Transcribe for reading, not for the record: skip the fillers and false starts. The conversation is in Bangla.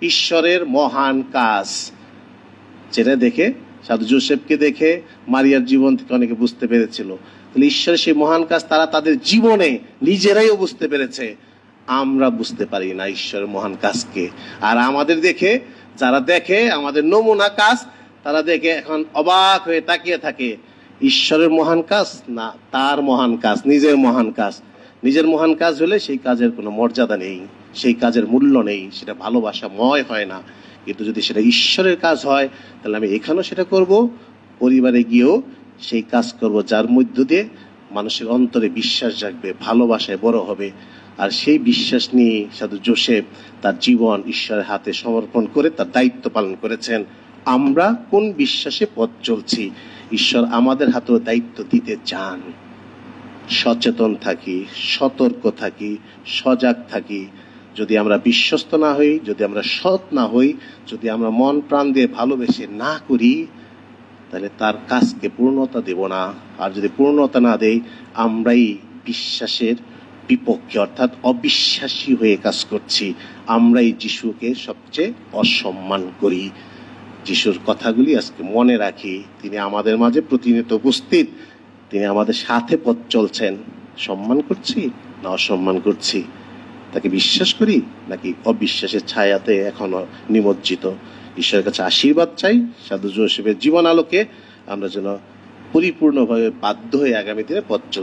ঈশ্বরের মহান কাজ, যেটা দেখে সাধু যোসেফকে দেখে মারিয়ার জীবন থেকে অনেকে বুঝতে পেরেছিল। তাহলে ঈশ্বরের সেই মহান কাজ তারা তাদের জীবনে নিজেরাইও বুঝতে পেরেছে। আমরা বুঝতে পারি না ঈশ্বরের মহান কাজকে। আর আমাদের দেখে যারা দেখে আমাদের নমুনা কাজ, তারা দেখে এখন অবাক হয়ে তাকিয়ে থাকে। ঈশ্বরের মহান কাজ না, তার মহান কাজ, নিজের মহান কাজ। নিজের মহান কাজ হলে সেই কাজের কোনো মর্যাদা নেই, সেই কাজের মূল্য নেই, সেটা ভালোবাসাময় হয় না। কিন্তু যদি সেটা ঈশ্বরের কাজ হয়, তাহলে আমি এখানেও সেটা করব, পরিবারে গিয়েও সেই কাজ করব, যার মধ্য দিয়ে মানুষের অন্তরে বিশ্বাস জাগবে, ভালোবাসায় বড় হবে। আর সেই বিশ্বাস নিয়ে সাধু যোসেফ তার জীবন ঈশ্বরের হাতে সমর্পণ করে তার দায়িত্ব পালন করেছেন। আমরা কোন বিশ্বাসে পথ চলছি? ঈশ্বর আমাদের হাতেও দায়িত্ব দিতে চান। সচেতন থাকি, সতর্ক থাকি, সজাগ থাকি। যদি আমরা বিশ্বস্ত না হই, যদি আমরা সৎ না হই, যদি আমরা মন প্রাণ দিয়ে ভালোবেসে না করি, তাহলে তার কাজকে পূর্ণতা দেব না। আর যদি পূর্ণতা না দেই, আমরাই বিশ্বাসের বিপক্ষে অর্থাৎ অবিশ্বাসী হয়ে কাজ করছি। আমরাই যিশুকে সবচেয়ে অসম্মান করি। যিশুর কথাগুলি আজকে মনে রাখি। তিনি আমাদের মাঝে প্রতিনিয়ত উপস্থিত, তিনি আমাদের সাথে পথ চলছেন। সম্মান করছি না অসম্মান করছি? তাকে বিশ্বাস করি নাকি অবিশ্বাসের ছায়াতে এখনো নিমজ্জিত? ঈশ্বরের কাছে আশীর্বাদ চাই সাধু যোসেফের জীবন আলোকে আমরা যেন পরিপূর্ণভাবে বাধ্য হয়ে আগামী দিনে পথ চলতে